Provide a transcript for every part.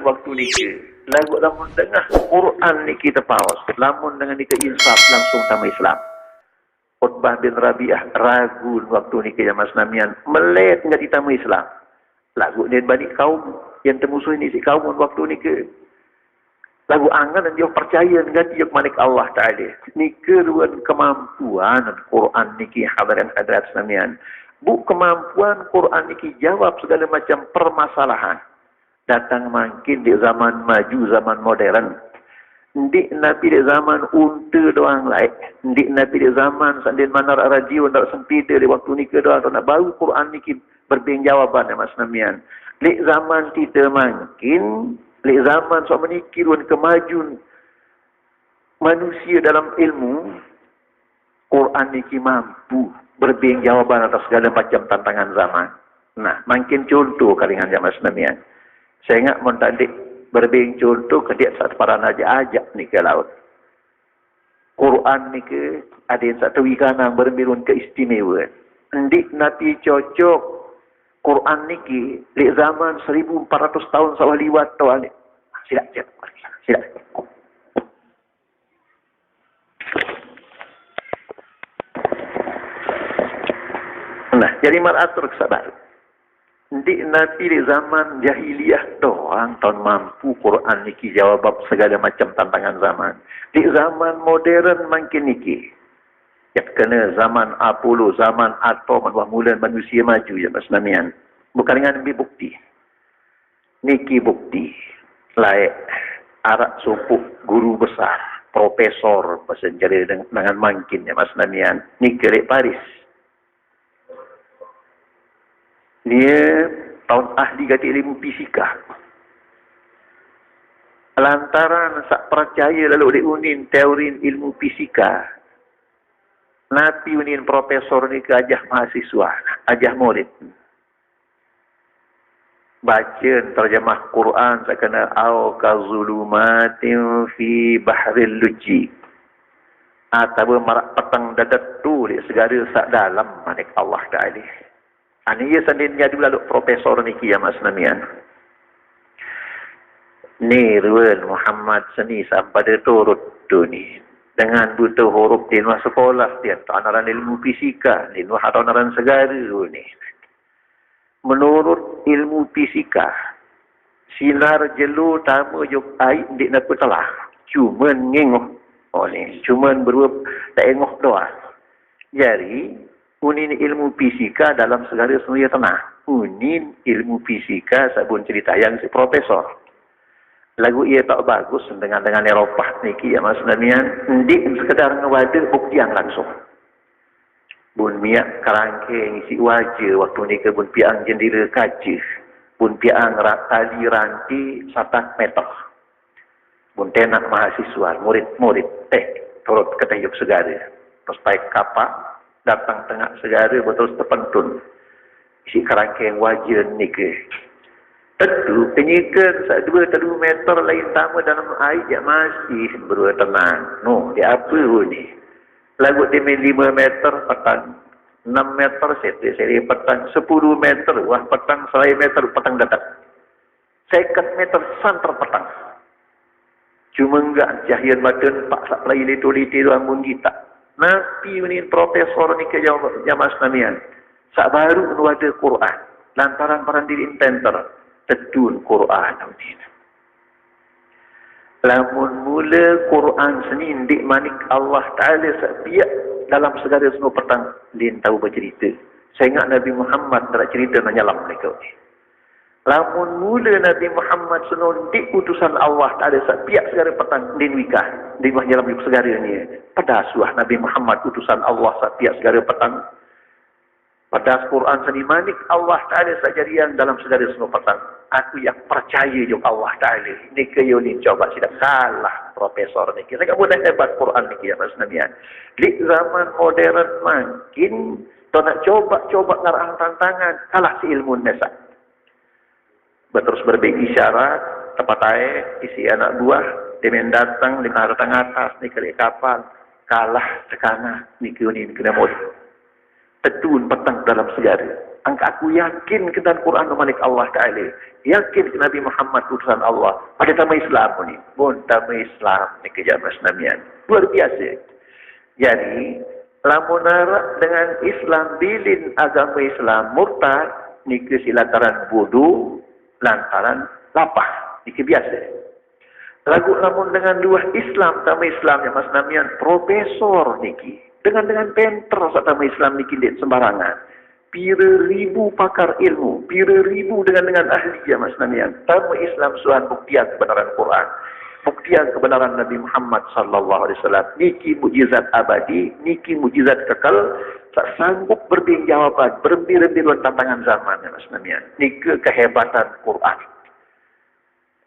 waktu ni ke. Lagu lamun tengah Quran ni kita paus. Lamun dengan ni ke insaf langsung sama Islam. Utbah bin Rabi'ah ragu waktu ni ke Mas Namian. Melet enggak ditama Islam. Lagu ni balik kaum yang termusuh ni si kaum waktu ni ke. Lagu angan dan dia percaya dengan dia malik Allah Ta'ala. Ni keruan kemampuan Quran ni ki hadirat Namian. Bu kemampuan Quran ni jawab segala macam permasalahan. Datang makin di zaman maju, zaman modern. Di Nabi di zaman unta doang lain. Di Nabi di zaman sandin manar radio nak sempita di waktu ni ke doang. Nak baru Quran ni berbing jawaban ya Mas Namian. Di zaman kita makin, di zaman suami ni kirun kemajuan manusia dalam ilmu, Quran ni mampu berbing jawaban atas segala macam tantangan zaman. Nah, makin contoh kalingan ya Mas Namian. Saya ingat montadik berbing contoh ke dia saat para naja ajak ni ke laut. Quran ni ke ada yang satu ikanang bermirun keistimewaan. Ndik Nabi cocok Quran ni ke di zaman 1400 tahun sawah liwat tu ni. Sila. Nah, jadi maratur kesabar. Di Nabi di zaman jahiliyah doang tahun mampu Quran niki jawab segala macam tantangan zaman. Di zaman modern makin niki. Ya kena zaman Apollo, zaman atom, mula manusia maju ya Mas Namian. Bukan dengan bukti. Niki bukti. Laik arak supuk guru besar, profesor bahasa jadi dengan makin ya Mas Namian. Niki lek Paris. Dia tahun ahli kata ilmu fisika. Lantaran sak percaya lalu diunin teori ilmu fisika. Nabi unin profesor ni ke ajah mahasiswa, ajah murid. Baca terjemah Quran sakana au kazulumatin fi bahril luji. Atau marak petang dadat tu di segara sak dalam manik Allah Ta'ala. Ini ia sendiri jadi lalu profesor niki ya Mas Namian. Ni ruan Muhammad seni sampai dia turut tu ni. Dengan buta huruf di luar sekolah dia anaran ilmu fisika, di luar anaran segara ni. Menurut ilmu fisika, sinar jelu tamu juk air di nak telah. Cuma ngengoh. Oh ni, cuma beruap tak engoh doa. Jadi unin ilmu fisika dalam segala semuanya tenang. Unin ilmu fisika sabun cerita yang si profesor. Lagu ia tak bagus dengan Eropah niki ya Mas Namian. Ndik sekedar ngewada bukti yang langsung. Bun miak kerangke ngisi wajah waktu ni ke bun piang jendela kaca. Bun piang tali ranti 1 meter. Bun tenak mahasiswa, murid-murid turut ketayuk segara. Terus baik kapak datang tengah segara betul terpentun. Isi kerangkeng wajah ni ke. Tentu penyikat 2-3 meter lain sama dalam air yang masih berdua tenang. No, dia apa ni? Lagu dia 5 meter petang. 6 meter seri petang. 10 meter wah petang. 1 meter petang datang. 50 meter santer petang. Cuma enggak jahian badan pak sak pelai liti-liti doang pun kita. Nabi ini profesor ni ke Mas Namian. Sak baru nu ada Quran. Lantaran para diri inventor tedun Quran ni. Lamun mula Quran senin dik manik Allah Taala sepiak dalam segala semua petang din tahu bercerita. Saya ingat Nabi Muhammad tak cerita nak nyalam mereka ni. Lamun mula Nabi Muhammad sunun dik utusan Allah Taala sepiak segala petang din wikah. Din wah nyalam segala ni. Pada suah Nabi Muhammad utusan Allah setiap segala petang. Pada Quran seni manik Allah Ta'ala sajarian dalam segala semua petang. Aku yang percaya juga Allah Ta'ala. Ini kayunin coba tidak salah profesor ni. Saya tak boleh hebat Quran ni ya Mas Namian. Di zaman modern makin tu nak coba ngarang tantangan kalah si ilmu nesa. Terus berbagi isyarat tepat isi anak buah demen datang di datang atas ni ke kapal. Kalah tekanan ni kini kena mod. Tedun petang dalam sejarah. Angka aku yakin ke Quran malik Allah Ta'ala. Yakin ke Nabi Muhammad utusan Allah. Pada tamu Islam ni. Pun tamu Islam ni kejap Namian. Luar biasa. Jadi, lamun dengan Islam bilin agama Islam murtad ni ke silantaran bodoh lantaran lapah. Ni ke biasa. Lagu lamun dengan dua Islam tamu Islam yang Mas Namian profesor niki dengan penter tamu Islam niki lihat sembarangan pira ribu pakar ilmu pira ribu dengan ahli ya Mas Namian tamu Islam suan buktian kebenaran Quran buktian kebenaran Nabi Muhammad sallallahu alaihi wasallam niki mukjizat abadi niki mukjizat kekal tak sanggup bertanggung jawaban berembil-embil tantangan zaman ya Mas Namian niki kehebatan Quran.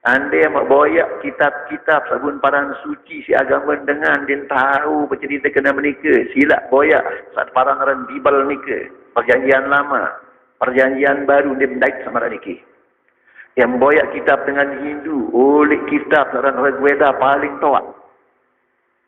Andai mak boyak kitab-kitab sabun paran suci si agama dengan dia tahu bercerita kena menikah. Silap boyak saat paran ran Bible nikah. Perjanjian lama, perjanjian baru dia mendaik sama ran nikah. Yang boyak kitab dengan Hindu, oleh kitab ran Rigveda paling toak.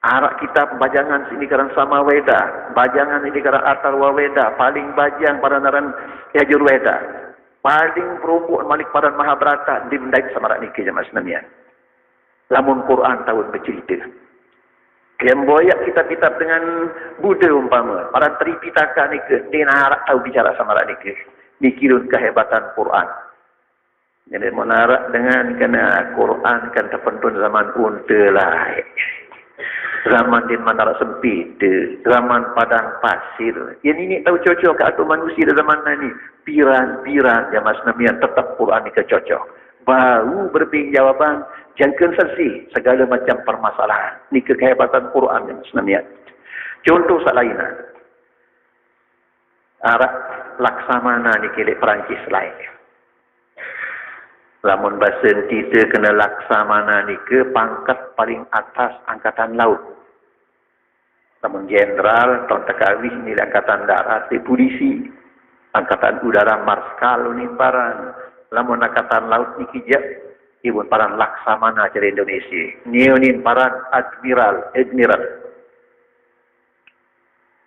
Arak kitab bajangan sini karang Samaveda, bajangan ini karang Atharva Veda, paling bajang paran ran Yajurveda. Paling perempuan malik padan Mahabharata dimdaik sama rak nikah Mas Namian. Lamun Quran tahun bercerita. Yang boyak kitab-kitab dengan Buddha umpama. Para Tripitaka nikah. Dia nak tahu bicara sama rak nikah. Dikirun kehebatan Quran. Jadi menarak dengan kena Quran kan terpentun zaman unta lah. Zaman di mana sempit, zaman padang pasir. Yang ini tahu cocok ke atau manusia zaman ni. Piran-piran yang Mas Namian tetap Quran ni cocok. Baru berping jawaban, jangan sesi segala macam permasalahan. Ni kehebatan Quran yang Mas Namian. Contoh salainan. Arak Laksamana ni kilik Perancis lain. Lamun bahasa kita kena Laksamana ni ke pangkat paling atas angkatan laut. Lamun jenderal, tahun tekawis ni angkatan darat, di polisi, angkatan udara marskal ni paran. Lamun angkatan laut ni kijak, ibu paran Laksamana dari Indonesia. Ni paran admiral.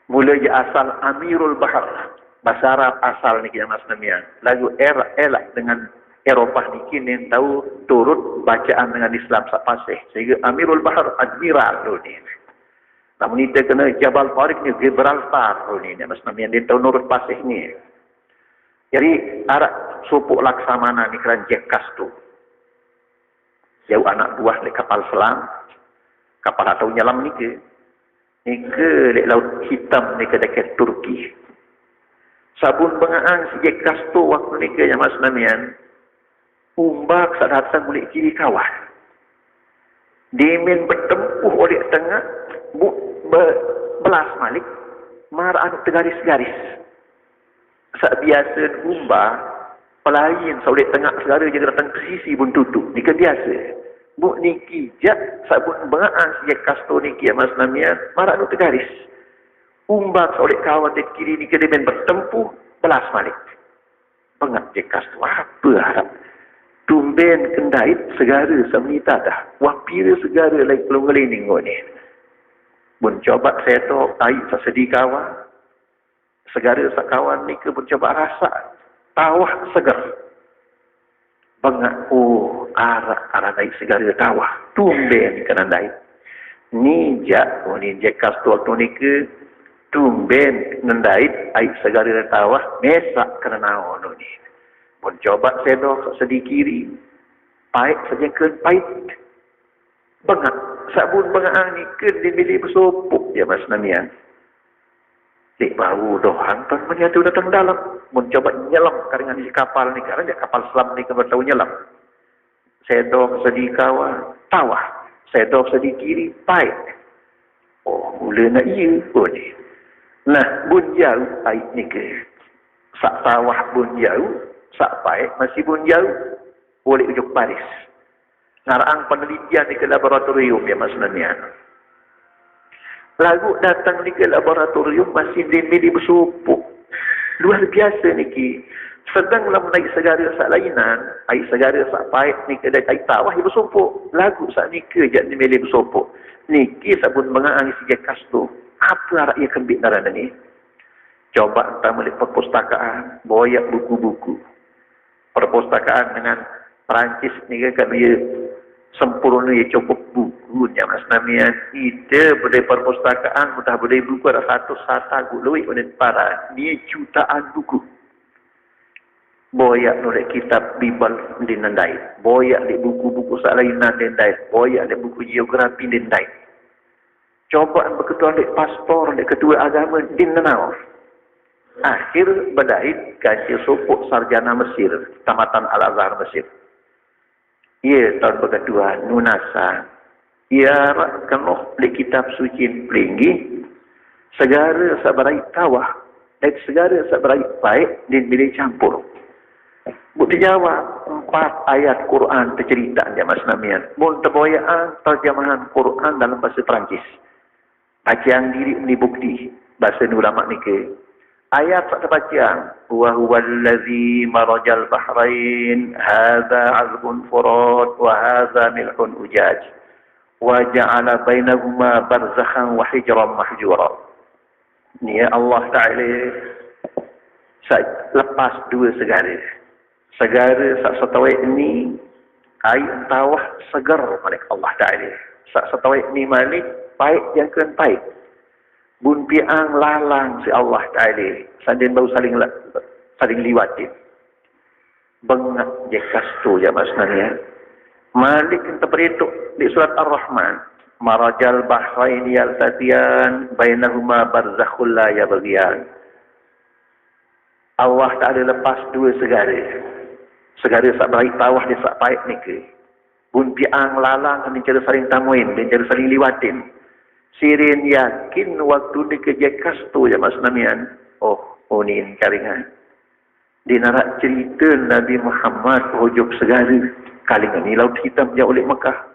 Mula je asal Amirul Bahar. Bahasa Arab asal ni kijak Mas Namian. Lagu elak dengan Eropah ni kini tahu turut bacaan dengan Islam sak pasih. Sehingga Amirul Bahar admiral tu ni. Namun kita kena Jabal Tariq ni Gibraltar tu ni. Mas Namian dia tahu nurut pasih ni. Jadi arak supuk Laksamana ni keran Jekas tu. Jauh anak buah di kapal selam. Kapal atau nyelam ni ke. Ni ke di Laut Hitam ni ke dekat Turki. Sabun bengaan si Jekas tu waktu ni ke yang Mas Namian. Umbak saat datang boleh kiri kawan. Dimin bertempuh oleh tengah. Belas malik. Marah anu tergaris-garis. Saat biasa umbak. Pelayan saulek tengah segala dia datang ke sisi pun tutup. Ni ke biasa. Buk ni kijak. Sabun bengaan sejak kasto ni kia Mas Namian. Marah anu tergaris. Umbak saulek kawan di kiri ni ke dimin bertempuh. Belas malik. Pengat je kasto. Apa harap? Tumben kendait segara semenita dah. Wapira segara lagi pelung ngelining ni. Bun coba saya tahu air sesedih kawan. Segara sekawan ni ke pun coba rasa. Tawah segar. Bengak arah naik segara tawah. Tumben kena naik. Ni jak kastu waktu ni ke. Tumben nendait air segara tawah. Mesak kena naon ni. Pun coba sedok sedih kiri. Pahit saja ke pahit. Bengak. Sabun bengaan ni ke dibeli bersopuk je Mas Namian. Dek bau doh hantar menyatu datang dalam. Pun coba nyelam karingan isi kapal ni. Karena kapal selam ni kan tahu nyelam. Sedok sedih kawan. Tawah. Sedok sedih kiri. Pahit. Oh mula nak iya pun ni. Nah bun jauh pahit ni ke. Sak tawah bun jauh. Sak baik masih pun jauh boleh ujuk Paris. Ngarang penelitian di ke laboratorium ya Mas Namian. Lagu datang di ke laboratorium masih dimilih bersupuk. Luar biasa niki. Sedang dalam naik segara sak lainan, air segara sak baik ni ke air tawah yang bersupuk. Lagu sak ni ke jak dimilih bersupuk. Niki sabun mengaan si Jekas tu. Apa arah ia kembik darah ni? Coba entah beli perpustakaan, boyak buku-buku. Perpustakaan dengan Perancis ni kan dia sempurna, dia cukup bukunya Mas Namian. Kita boleh perpustakaan, mudah boleh buku ada satu luit oleh para. Dia jutaan buku. Boyak nolak kitab Bible di nandai. Boyak di buku-buku salainan di nandai. Boyak di buku geografi di nandai. Coba berketua di pastor, di ketua agama di nanau. Akhir berdait kaji supuk sarjana Mesir, Tamatan Al-Azhar Mesir. Ia tahun berketua Nunasa. Ia rakenuh di kitab suci pelinggi. Segara sabarai tawah. Dan segara sabarai baik dan bila campur. Bukti jawab 4 ayat Quran tercerita dia Mas Namian. Mun terboyaan terjemahan Quran dalam bahasa Perancis. Bacaan diri ini bukti bahasa ulama ni ke. Ayat tak terbaca. Wa huwallazi marajal bahrain hadza azbun furat wa hadza milhun ujaj wa ja'ala bainahuma barzakhan wa hijran mahjura. Ni Allah Taala lepas dua segara. Segara sak setawai ini air tawah segar malik Allah Ta'ala. Sak setawai ini malik baik yang kena baik. Bun piang lalang si Allah Ta'ala. Sandin bau saling liwatin. Bengak je kastu je Mas Nanya. Malik kita berituk di surat Ar-Rahman. Marajal bahrain yaltatiyan bainahuma barzakhul la yabghiyan. Allah Ta'ala lepas dua segara. Segara sak baik tawah dia sak baik ni ke. Bun piang lalang ni cara saling tamuin dan cara saling liwatin. Sirin yakin waktu ni kerja kastu je Mas Namian. Oh ni karingan. Di narak cerita Nabi Muhammad hujung segara. Kalingan ni laut hitam jauh oleh Mekah.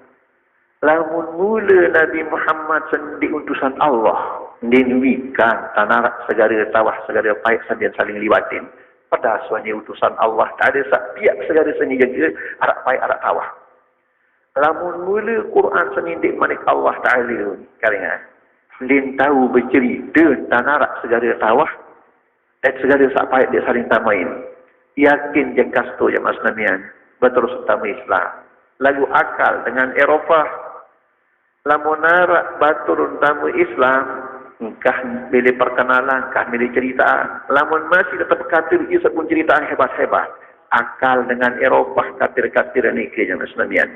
Lamun mula Nabi Muhammad sendi utusan Allah. Dinwikan tanarak segara tawah segara baik saling liwatin. Pada suanya utusan Allah tak ada pihak segala seni jaga arak baik arak tawah. Lamun mula Quran senindik manik Allah Ta'ala kalingan. Lin tahu bercerita tanarak segala tawah dan segala sak baik dia saling tamain. Yakin je kasto je Mas Namian berterus utama Islam. Lagu akal dengan Eropah. Lamun narak baturun tamu Islam kah bila perkenalan, kah bila cerita. Lamun masih tetap katir, ia sebut ceritaan hebat-hebat. Akal dengan Eropah, katir-katir ni ke Mas Namian.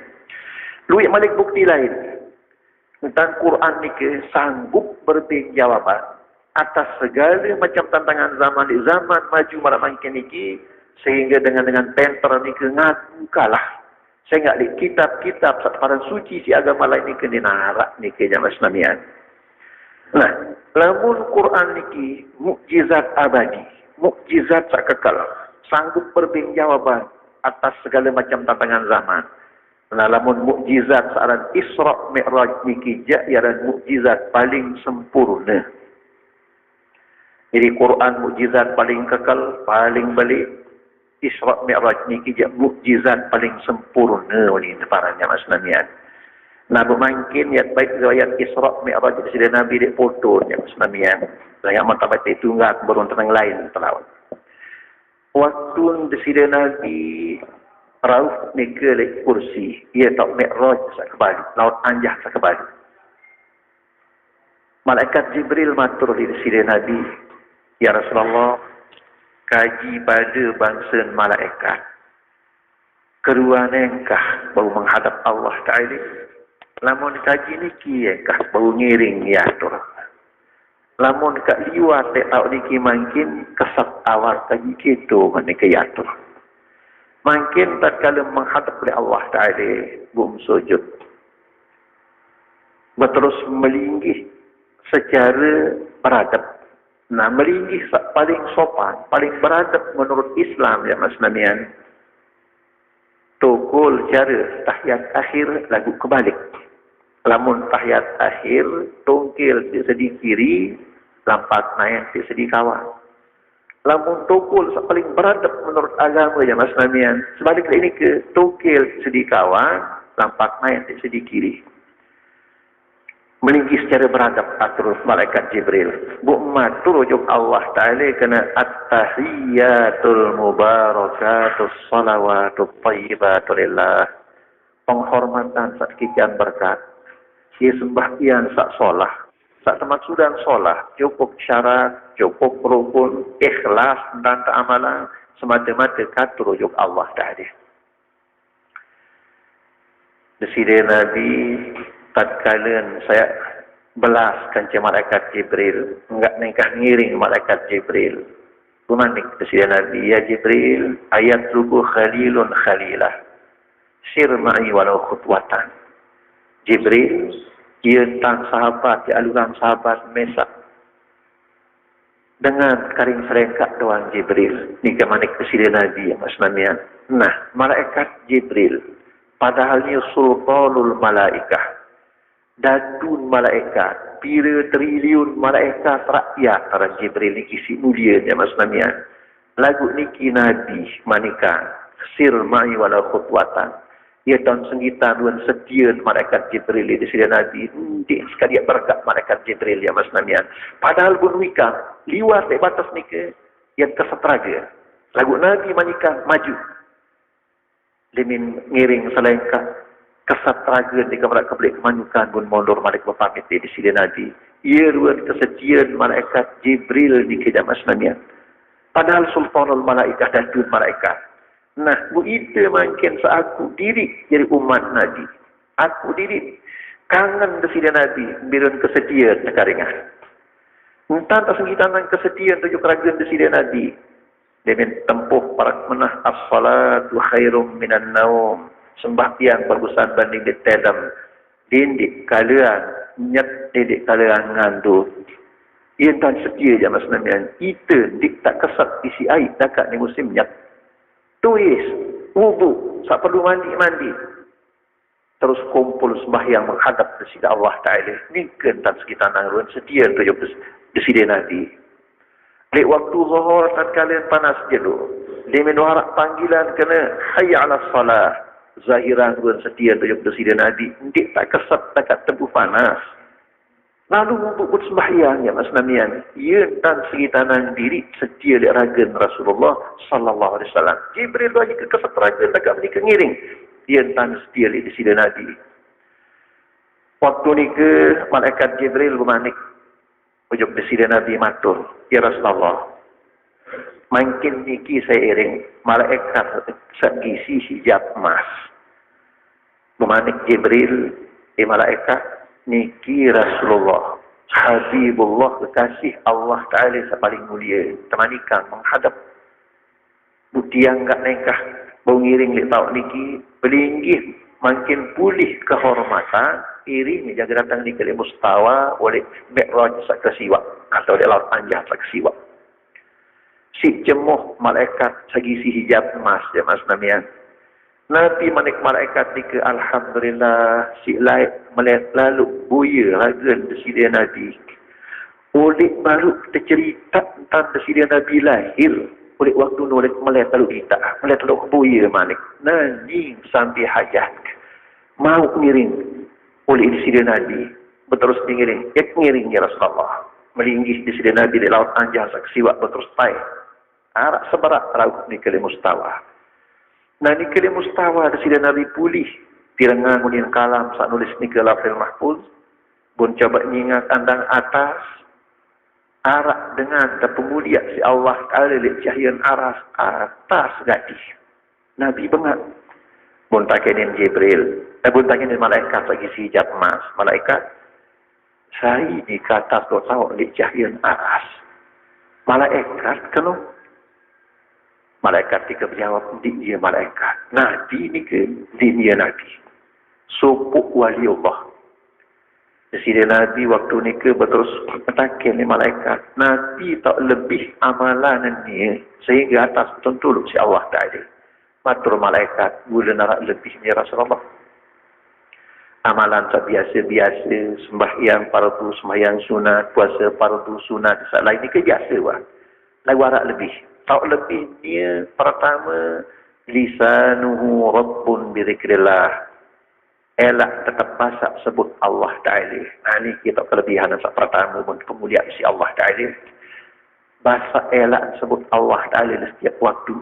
Luit malik bukti lain. Tentang Quran ni ke sanggup bertanggungjawab atas segala macam tantangan zaman di zaman maju malam makin ni, sehingga dengan penter ni ke ngaku kalah. Saya ingat di kitab-kitab sataran suci si agama lain ni ke dinarak ni ke Mas Namian. Nah, lamun Quran niki mukjizat abadi, mukjizat sak kekal, sanggup bertanggungjawab atas segala macam tantangan zaman. Nah, lamun mukjizat saran Isra Mi'raj niki ialah mukjizat paling sempurna. Jadi Quran mukjizat paling kekal, paling balik. Isra Mi'raj niki mukjizat paling sempurna ni teparannya Mas Namian. Nabi mungkin ya baik riwayat Isra Mi'raj dari Nabi di foto yang Islamian. Yang matabat itu enggak baru tentang lain telawat. Waktu di Nabi Rauf negeri kursi, ia tak Mi'raj sekebali, laut anjah sekebali. Malaikat Jibril matur di sisi Nabi, ya Rasulullah, kaji pada bangsa malaikat. Kedua nengkah bau menghadap Allah Ta'ala. Lamun kaji niki kah bau ngiring ya tu. Lamun kat liwat tak tahu niki mungkin kesat awal kaji kita menika ya tu. Mungkin tatkala menghadap oleh Allah Taala bum sujud. Berterus melinggih secara beradab. Nah, melinggih paling sopan, paling beradab menurut Islam ya Mas Namian. Tukul cara tahiyat akhir lagu kebalik. Lamun tahiyat akhir, tungkil di sedi kiri, lampat naik di sedi kawan. Lamun tukul paling beradab menurut agama ya Mas Namian. Sebaliknya ini ke tungkil di sedi kawan, lampat naik di sedi kiri. melingkih secara beradab atur malaikat Jibril. Bu matur ujung Allah Ta'ala kena at-tahiyyatul mubarakatus salawatut thayyibatu lillah. Penghormatan sekian berkat. Ia sembahyang sak solah. Sak termaksudan solah. Cukup syarat, cukup rukun, ikhlas dan keamalan. Semata-mata katur ujung Allah Ta'ala. Desire Nabi tatkala saya belaskan ke malaikat Jibril, enggak nikah ngiring malaikat Jibril. Kumanik desire Nabi, ya Jibril, ayat ruku khalilun khalilah. Sir ma'i walau khutwatan. Jibril, ia tang sahabat, ya aluran sahabat mesak. Dengan karing serengkat doang Jibril. Ni kemanik desire Nabi, ya Mas Namian. Nah, malaikat Jibril, padahalnya sultanul malaikah. Dadun malaikat, pira triliun malaikat rakyat para Jibril ni kisi mulia ya Mas Namian. Lagu niki Nabi manika sir ma'i wala khutwatan. Ia tahun sengita duan setian malaikat Jibril di sini Nabi. Di sekali berkat malaikat Jibril ya Mas Namian. Padahal pun wika liwat di batas nika yang kesetraga. Lagu Nabi manika maju. Limin ngiring selengkap kesatragan di kamar kebelik kemanyukan pun mundur malik berpamit di sini Nabi. Ia ruang kesetian malaikat Jibril di kejam Asnamian. Padahal sultanul malaikat dan dun malaikat. Nah, bu itu makin seaku diri jadi umat Nabi. Aku diri kangen di sini Nabi. Birun kesetian nekaringan. Entah tak segitan kesetian tujuh kerajaan di sini Nabi. Dengan tempuh para menah as-salatu khairum minan naum. Sembahyang bagusan banding di tedam. Dindik kalian nyet didik kalian ngandu. Ia tak setia je Mas Namian. Kita dik tak kesat isi air dekat ni musim nyet. Tuis, wudhu, tak perlu mandi-mandi. Terus kumpul sembahyang menghadap ke sida Allah Ta'ala. Ni kentan sekitar nangruan setia untuk di sida Nabi. Lek waktu zuhur dan kalian panas jenuh. Dia menuarak panggilan kena hayya ala salah. Zahiran pun setia untuk bersida Nabi. Dia tak kesat dekat tebu panas. Lalu membuat sembahyang ya Mas Namian. Ia dan segitanan diri setia di ragan Rasulullah Sallallahu Alaihi Wasallam. Jibril lagi ke kesat ragan dekat mereka ngiring. Ia dan setia di sida Nabi. Waktu ni ke malaikat Jibril bermanik. Ujung bersida Nabi matur. Ya Rasulullah. Makin niki saya iring malaikat segisi hijab emas. Bermanik Jibril, malaikat niki Rasulullah, Habibullah kekasih Allah Ta'ala sepaling mulia. Temanikan menghadap bukti yang enggak nekah. Mengiring li tau niki belinggih makin pulih kehormatan. Iring jaga datang di kali mustawa oleh Mi'raj sak kesiwak atau di laut panjang sak kesiwak. Si jemuh malaikat segisi hijab emas ya Mas Namian. Nabi manik malaikat ni ke alhamdulillah si lain melihat lalu buaya ragan desida Nabi. Oleh baru kita cerita tentang desida Nabi lahir. Oleh waktu oleh melihat lalu kita, melihat lalu buaya manik. Nabi sampai hajat. Mau ngiring oleh desida Nabi. Berterus ngiring. Ngiring ya Rasulullah. Melinggih desida Nabi di laut anjah saksiwak berterus tay. Arak sebarak rauh ni kali mustawa. Nah ni kali mustawa ada sida Nabi pulih. Tirengang unin kalam saat nulis ni ke lafil mahfuz. Bun coba nyingat andang atas. Arak dengan terpemulia si Allah Ta'ala lihat cahayan aras atas gadis. Nabi bengat. Bun takinin Jibril. Bun takinin malaikat lagi si hijab emas. Malaikat. Saya di kata tu tahu lihat cahayan aras. Malaikat kena. Malaikat tiga berjawab, dia malaikat. Nabi ni ke, dia Nabi. Supuk wali Allah. Jadi Nabi waktu ni ke berterus bertakil ni malaikat. Nabi tak lebih amalan ni sehingga atas tentu si Allah Ta'ala. Matur malaikat, gula narak lebih ni Rasulullah. Amalan biasa-biasa, sembahyang fardu, sembahyang sunat, puasa fardu sunat, saat lain ni ke biasa wah. Lagu arak lebih. Tak lebih dia pertama lisanuhu rabbun bi dzikrillah. elak tetap bahasa sebut Allah Ta'ala. Ini kita kelebihan yang pertama pun kemuliaan si Allah Ta'ala. Bahasa elak sebut Allah Ta'ala di setiap waktu.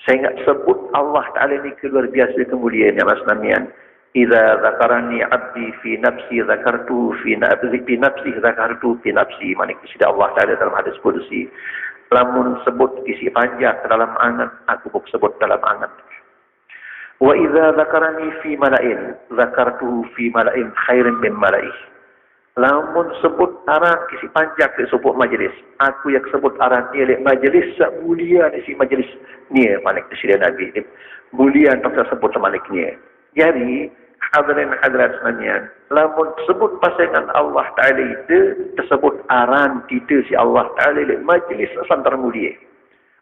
Sehingga sebut Allah Ta'ala ini luar biasa kemuliaan ya Mas Namian. Iza zakarani abdi fi nafsi zakartu fi nafsi zakartu fi nafsi. Manik isi Allah Ta'ala dalam hadis qudsi. Lamun sebut isi panjang dalam angan, aku pun sebut dalam angan. Wa idza zakarani fi mala'in zakartuhu fi mala'in khairin min mala'ih. Lamun sebut aran kisi panjang ke sebut majlis, aku yang sebut aran ni lek majlis sak mulia ni si majlis ni manik disida Nabi ni mulia tak sebut manik ni. Jadi hadirin hadirat sekalian, lamun sebut pasangan Allah Taala itu tersebut aran kita si Allah Taala lek majlis santar mulia.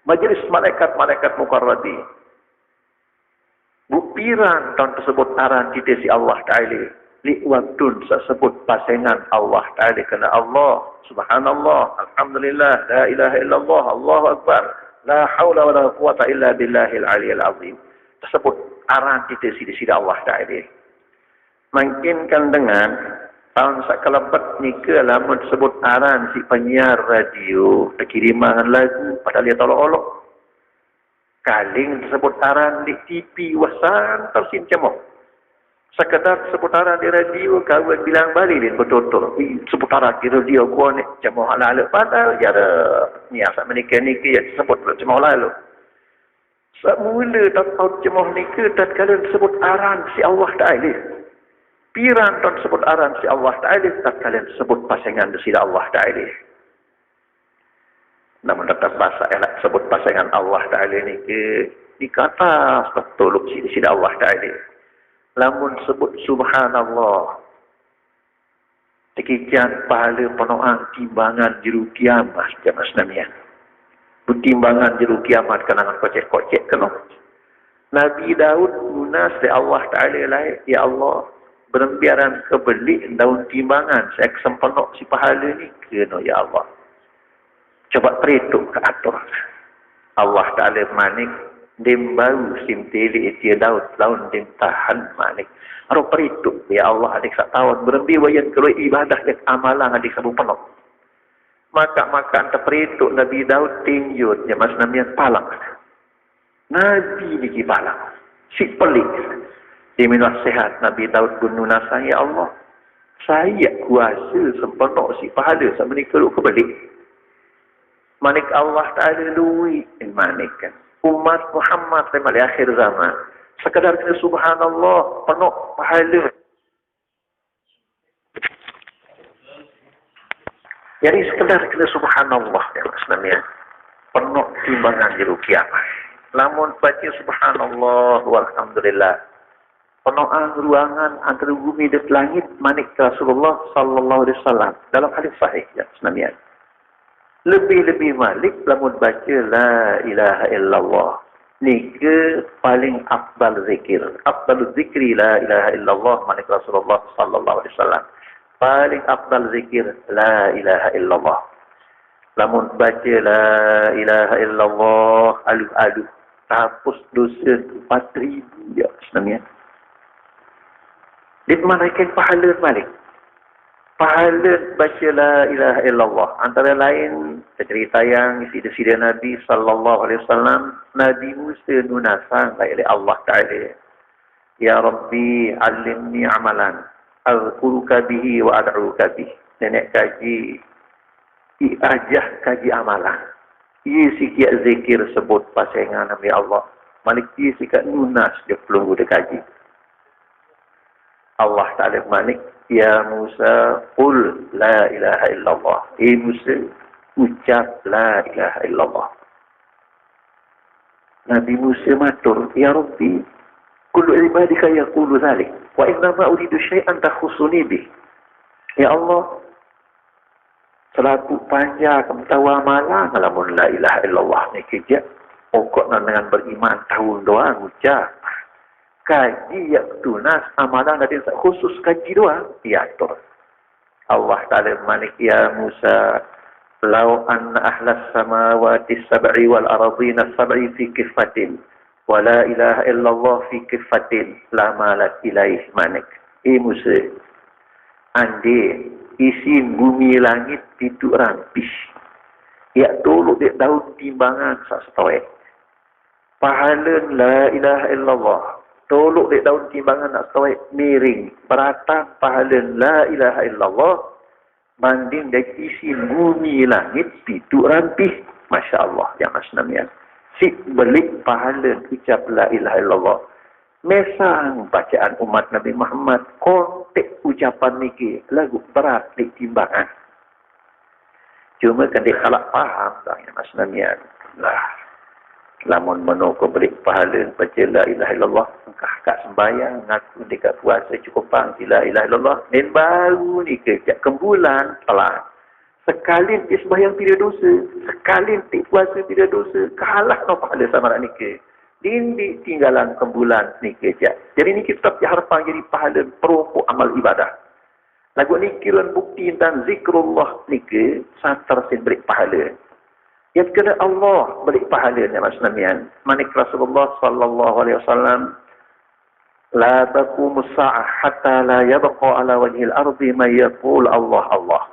Majlis malaikat-malaikat mukarrabin. Bupiran tahun tersebut aran kita si Allah Ta'ala. Li waktu tersebut pasangan Allah Ta'ala. Kerana Allah, subhanallah, alhamdulillah, la ilaha illallah, Allahu Akbar, la hawla wa la quwata illa billahil aliyil azim. Tersebut aran kita si Allah Ta'ala. Mungkin kan dengan tahun sakalabat ni ke lamun tersebut aran si penyiar radio, kiriman lagu, padahal dia tolok-olok. Kaling tersebut aran di TV wasan tersin cemok. Sekedar seputaran di radio kawan bilang balik dia betul-betul. Seputaran di radio gua ni cemok lalu. Padahal dia ada ni asal menikah ni ke yang sebut cemok lalu. Semula tak tahu cemok ni ke dan kalian sebut aran si Allah Ta'ala. Piran tak sebut aran si Allah Ta'ala dan kalian sebut pasangan si Allah Ta'ala. Namun tetap bahasa elak sebut pasangan Allah Ta'ala ni ke di kata betul si Allah Ta'ala. Lamun sebut subhanallah. Sekian pahala penuang timbangan jeru kiamat jemaah sekalian. Timbangan jeru kiamat kenangan kocek-kocek kena. Nabi Daud munas dari Allah Ta'ala lain, ya Allah, berembiaran kebelik daun timbangan saya kesempenok si pahala ni kena ya Allah. Coba perhitung ke atur. Allah Ta'ala manik, dim bau simtili itia daud, laun dim tahan manik. Harus perhitung, ya Allah adik sak tahun, berembi wayan kerui ibadah dan amalan adik sabu penuh. Maka terperhitung Nabi Daud tinjut, ya mas namian palang. Nabi niki palang. Si pelik. Dia minat sehat, Nabi Daud bunuh nasa, ya Allah, saya kuasa sempurna si pahala, sama ni keruk kebelik. Manik Allah Ta'ala lui manik kan. Umat Muhammad sampai akhir zaman. Sekadar kena subhanallah, penuh pahala. Jadi sekadar kena subhanallah ya Islamnya. Penuh timbangan jeru kiamat. Lamun baca subhanallah walhamdulillah. Penuh ruangan antara bumi dan langit manik Rasulullah sallallahu alaihi wasallam dalam hadis sahih ya Islamnya. Lebih-lebih malik lamun baca la ilaha illallah. Ni ke paling afdal zikir. Afdal zikri la ilaha illallah manik Rasulullah sallallahu alaihi wasallam. Paling afdal zikir la ilaha illallah. Lamun baca la ilaha illallah aluh-aluh hapus dosa 4,000 ya sebenarnya. Dimanaikan pahala malik. Pahala baca la ilaha illallah. Antara lain cerita yang isi Nabi sallallahu alaihi wasallam, Nabi Musa nunasang oleh Allah Ta'ala. Ya Rabbi alimni amalan azkuruka bihi wa ad'uka bihi. Nenek kaji iajah kaji amalan. Ia sikit zikir sebut pasangan Nabi Allah. Malik ia sikit nunas dia pelunggu dia kaji. Allah Ta'ala manik, ya Musa, qul la ilaha illallah. Musa, ucap la ilaha illallah. Nabi Musa matur, ya Rabbi, kullu ibadika yaqulu dhalik, wa innama uridu syai'an takhusuni bih. Ya Allah, selaku panjang kemtawa malang, alamun la ilaha illallah ni kejap. Pokok dengan beriman tahun doang ucap. Kaji yang tunas amalan dari khusus kaji doang diatur. Allah Ta'ala manik ya Musa, law anna ahlas samawati sab'i wal aradina sab'i fi kifatin Wa la ilaha illallah fi kifatin la malak ilaih manik. Musa. Ande isi bumi langit itu rampis. Ya tolok dek daun timbangan sak setawek. Pahala la ilaha illallah. Tolok dek daun timbangan nak setawek miring. Beratang pahala la ilaha illallah. Banding dek isi bumi langit itu rampis. Masya Allah. Ya Mas Namian. Si belik pahala ucap la ilaha illallah. Mesang bacaan umat Nabi Muhammad konteks ucapan niki lagu berat di timbangan. Cuma kan dia kalak faham tak ya Mas Namian. Lah, lamun menoko belik pahala baca la ilaha illallah, kak sembayang ngaku dekat puasa cukup pang la ilaha illallah. Dan baru ni kejap kembulan telah. Sekalin dia sembahyang tidak dosa, sekalin dia puasa tidak dosa, kalah no pahala sama nak nikah. Dindi tinggalan kembulan ni kejap. Jadi ni kita harapkan jadi pahala perokok amal ibadah. Lagu ni kira bukti tentang zikrullah ni ke santar sin beri pahala. Yang kena Allah beri pahala ni Mas Namian. Manik Rasulullah sallallahu alaihi wasallam la taqumu sa'ah hatta la yabqa ala wajhil ardi may yaqul Allah Allah.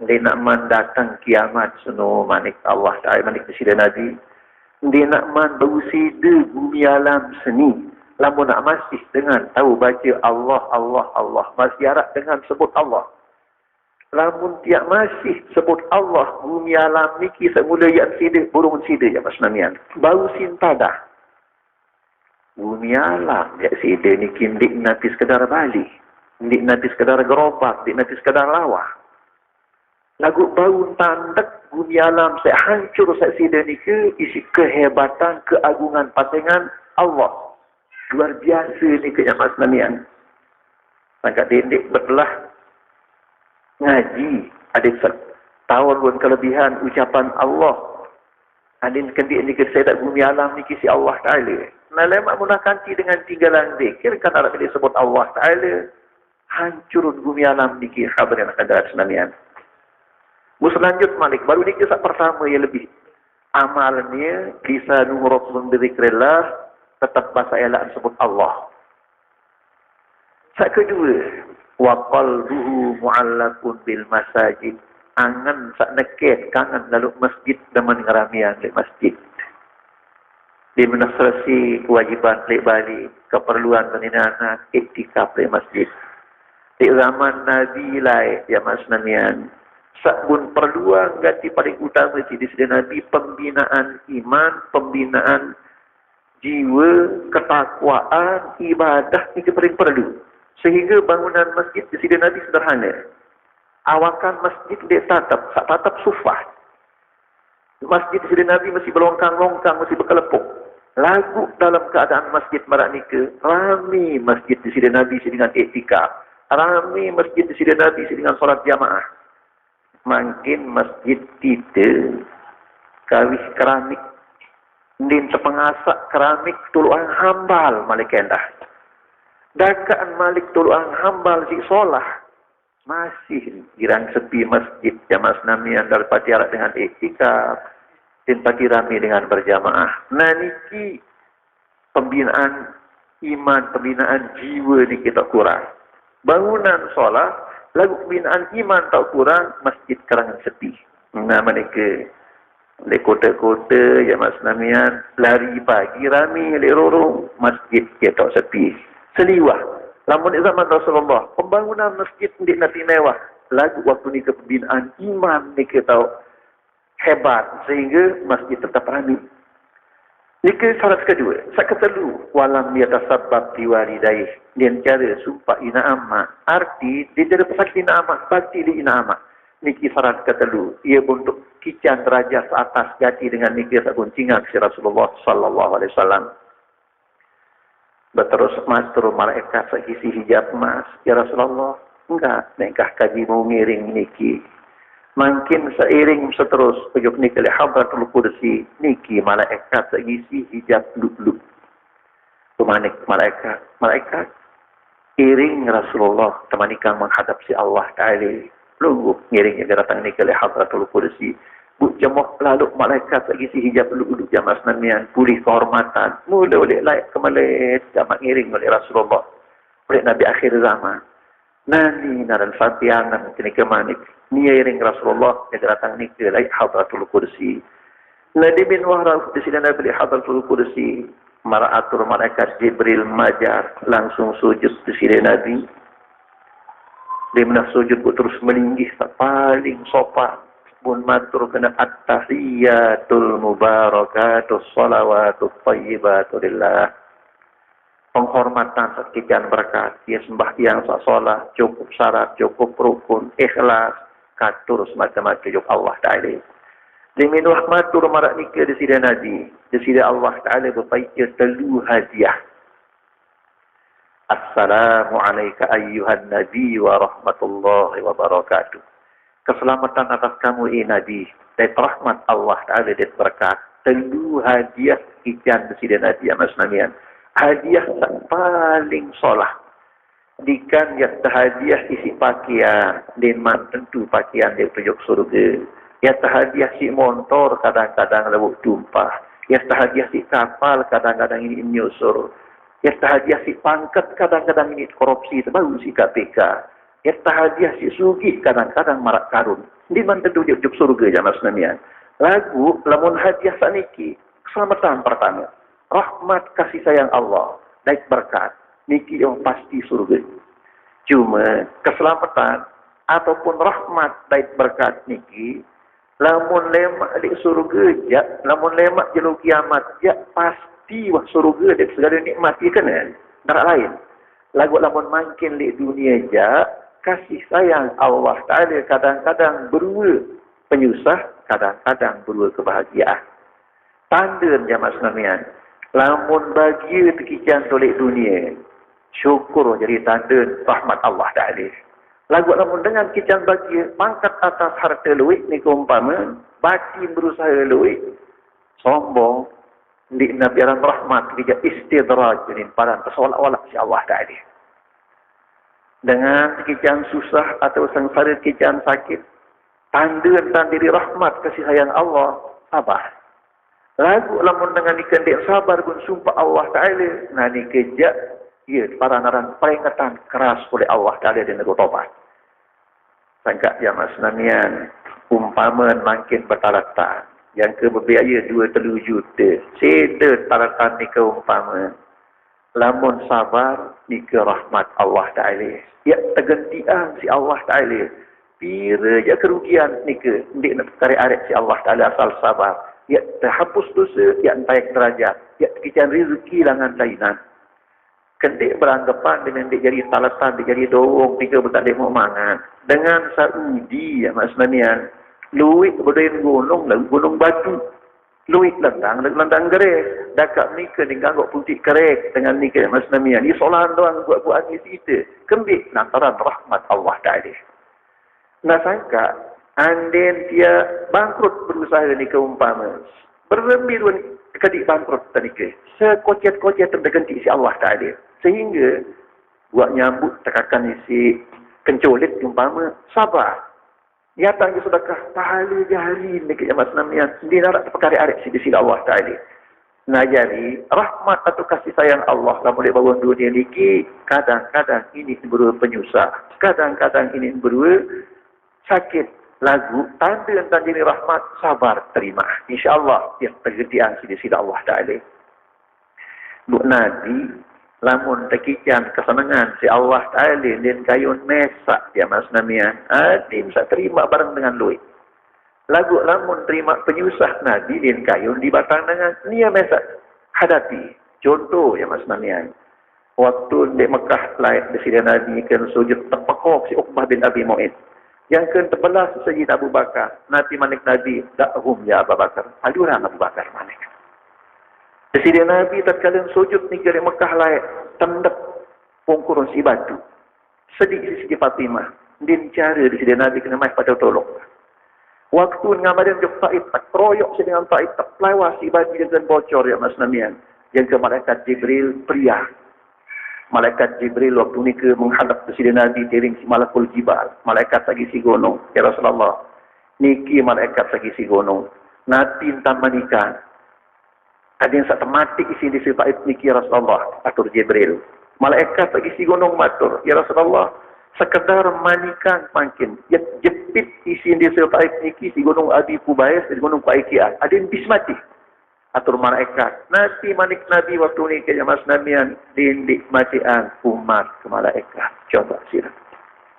Dia nak mendatang kiamat sunu manik Allah Ta'ala manik Presiden Nabi. Dia nak bersida bumi alam seni. Lamun nak masih dengan tahu baca Allah, Allah, Allah. Masih harap dengan sebut Allah. Lamun tiap masih sebut Allah, bumi alam ni kisah mula yang sida, burung sida ya Mas Namian. Bau sintada. Bumi alam yang sida ni kindik nanti sekadar balik. Kindik nanti sekadar gerobak, kindik nanti sekadar lawah. Lagu bau tandak bumi alam saya hancur saya sida ni ke isi kehebatan, keagungan pasangan Allah. Luar biasa ni ke Mas Namian. Sangka dendek betelah ngaji. Ada tahun pun kelebihan ucapan Allah. Adin kendik ni ke saya tak bumi alam ni kisi Allah Ta'ala. Nah lemak munakanti dengan tinggalan zikir kan ada disebut Allah Ta'ala. Hancurun bumi alam ni ke khabar yang ada Namian. Selanjut malik, baru ni kisah pertama yang lebih amalnya, kisah nuhurut memberikrillah, tetap bahasa elah sebut Allah. Saat kedua, wa qalbuhu mu'allakun bil masajid. Angan sak neket, kangen lalu masjid dan mengeramian di masjid. Di mana selesai kewajiban lek balik, keperluan menina iktikaf di masjid. Di zaman Nabi lai, ya Mas Namian, sabun perluan ganti paling utama di sisi Nabi pembinaan iman, pembinaan jiwa, ketakwaan, ibadah itu paling perlu. Sehingga bangunan masjid di sisi Nabi sederhana. Awakan masjid dia tatap sufah. Masjid di sisi Nabi masih berlongkang-longkang, masih berkelepuk. Lagu dalam keadaan masjid marak nika, rami masjid di sisi Nabi dengan etika, rami masjid di sisi Nabi dengan solat jamaah. Makin masjid kita kawis keramik din sepengasak keramik tuluan hambal malik endah dakaan malik tuluan hambal si solah masih girang sepi masjid ya Mas Namian daripada jarak dengan etika dan pagi rami dengan berjamaah. Nah niki pembinaan iman, pembinaan jiwa ni kita kurang. Bangunan solah lagu pembinaan iman tak kurang, masjid kerangan sepi. Nah, mereka di kota-kota, ya Mas Namian, lari pagi, rami, lerorong, masjid dia tak sepi. Seliwah. Lamun di zaman Rasulullah, pembangunan masjid di nanti mewah. Lagu waktu ni kepembinaan iman ni kita hebat, sehingga masjid tetap rami. Nika syarat kedua. Syarat ketelu. Walam yatasabab diwalidaih. Dia cara sumpah ina amat. Arti, dia cara pesakit ina amat. Bakti di ina amat. Niki syarat ketelu. Ia untuk kican derajat atas jati dengan niki tak kuncingan si Rasulullah sallallahu alaihi wasallam. Berterus mas turun malaikat sekisi hijab mas. Ya Rasulullah. Enggak. Nekah kaji mau ngiring niki. Makin seiring seterus ujuk ni kali hadratul kursi niki malaikat segisi hijab luk-luk. Pemanik malaikat iring Rasulullah temanikan menghadap si Allah Ta'ala. Lunggup ngiring yang datang ni kali hadratul kursi. Buk jemoh lalu malaikat lagi si hijab dulu jamaah senamian. Pulih kehormatan. Mula oleh layak kembali jamak ngiring oleh Rasulullah. Oleh Nabi akhir zaman. Nani naran fatihangan kini kemanik. Ngiring Rasulullah yang datang ni ke layak hadratul kursi. Nabi bin Wahra di sini Nabi hadratul kursi. Maraatur malaikat Jibril majar. Langsung sujud di sini Nabi. Dia menang sujud terus melinggih paling sopan. Pun matur kena at-tahiyyatul mubarakatus salawatut thayyibatu lillah. Penghormatan sekian berkat. Ya sembahyang salat cukup syarat, cukup rukun, ikhlas, katur semacam-macam cukup Allah Ta'ala. Demi matur marak nikah di sini Nabi. Di sini Allah Ta'ala berbaiknya telu hadiah. Assalamualaikum ayyuhan Nabi wa rahmatullahi wa barakatuh. Keselamatan atas kamu Nabi. Dan rahmat Allah Ta'ala dan berkat. Telu hadiah ikan Presiden Nabi Ahmad Senamian. Hadiah yang paling solah. Dikan yang hadiah isi pakaian. Dan tentu pakaian dia tujuk surga. Yang hadiah si motor kadang-kadang lebuk tumpah. Yang hadiah si kapal kadang-kadang ini menyusur. Ya hadiah si pangkat kadang-kadang ini korupsi terbaru si KPK. Ya hadiah si sugih kadang-kadang marak karun. Di mana tentu dia ujuk surga jamaah senamian. Lagu lamun hadiah saniki keselamatan pertama. Rahmat kasih sayang Allah. Naik berkat. Niki yang pasti surga. Cuma keselamatan ataupun rahmat naik berkat niki. Lamun lemak di surga ya. Lamun lemak jeluk kiamat ya pasti wah surga dan segala nikmat ia kena darah lain. Lagu lamun makin di dunia ja kasih sayang Allah Ta'ala kadang-kadang berua penyusah, kadang-kadang berua kebahagiaan. Tanda jamaah senamian. Lamun bahagia tekican tolek dunia, syukur jadi tanda rahmat Allah Ta'ala. Lagu lamun dengan kican bahagia, pangkat atas harta luik ni keumpama, batin berusaha luik, sombong, di nabiaran rahmat dia istidraj jadi paran seolah-olah si Allah Ta'ala. Dengan kican susah atau sengsara kican sakit, tanda diri rahmat kasih sayang Allah sabar. Lagu lamun dengan ikan dia sabar pun sumpah Allah Ta'ala. Nah ni kejak ya paranan peringatan keras oleh Allah Ta'ala dan negara tobat. Sangka jamaah senamian umpaman makin bertalatan. Yang ke berbiaya 2-3 juta. Seda taratan ni keumpama. Lamun sabar ni ke rahmat Allah Ta'ala. Ya tergentian si Allah Ta'ala. Pira je kerugian ni ke. Ndik nak tarik-arik si Allah Ta'ala asal sabar. Ya terhapus dosa. Ya naik derajat. Ya terkican rezeki langan lainan. Kendik beranggapan dengan dia jadi talatan, dia jadi dorong, tiga bertakdik mu'mangan. Dengan Saudi ya maksudnya. Luik berdain gunung, gunung batu. Luik lendang gerak. Dakak nikah ni ganggok putih kerek dengan nikah Mas Namian. Ni soalan doang buat-buat ni kita. Kembik lantaran rahmat Allah Ta'ala. Nah sangka, anden dia bangkrut berusaha ni keumpama. Berlembiruan kedik bangkrut tadi ke. Sekocet-kocet terganti si Allah Ta'ala. Sehingga buat nyambut tekakan isi kencolit umpama sabar. Nyata yang sedekah pahala jahari dekat Mas Namian. Dia nak perkara-arek di sisi Allah Ta'ala. Nah jadi, rahmat atau kasih sayang Allah dalam boleh bangun dunia ni, kadang-kadang ini berua penyusah. Kadang-kadang ini berua sakit. Lagu, tanda ini rahmat, sabar, terima. InsyaAllah, yang tergedian di sisi Allah Ta'ala. Buk Nabi, lamun tekican kesenangan si Allah Ta'ala dan kayun mesak dia Mas Namian. Dia bisa terima bareng dengan luit. Lagu lamun terima penyusah Nabi dan kayun dibatang dengan dia mesak. Hadapi. Contoh ya Mas Namian. Waktu di Mekah lain Presiden Nabi kan sujud terpekok si Uqbah bin Abi Mu'id. Yang kan terbelah Sayyid Abu Bakar. Nabi manik Nabi. Da'hum ya Abu Bakar. Aluran Abu Bakar manik. Presiden Nabi tatkala sujud ni dari Mekah lain tendek pungkurun si batu. Sedih si Fatimah. Din cara Presiden Nabi kena mai pada tolong. Waktu ngamarin jok Taif tak royok si dengan Taif tak lewas si batu dengan bocor ya Mas Namian. Yang ke malaikat Jibril pria. Malaikat Jibril waktu ni ke menghadap Presiden Nabi tiring si Malakul Jibal. Malaikat lagi si gunung. Ya Rasulullah. Niki malaikat sagi si gunung. Nabi entah manika. Ada yang sak tematik isi di sifat niki Rasulullah atur Jibril. Malaikat sagi si gunung matur, ya Rasulullah, sekedar manikan makin jepit isi di sifat niki si gunung Abi Kubayas di gunung Kuaikia. Ada yang bismati. Atur malaikat. Nabi manik Nabi waktu ni ke Mas Nabian dindik matian umat ke malaikat. Coba sila.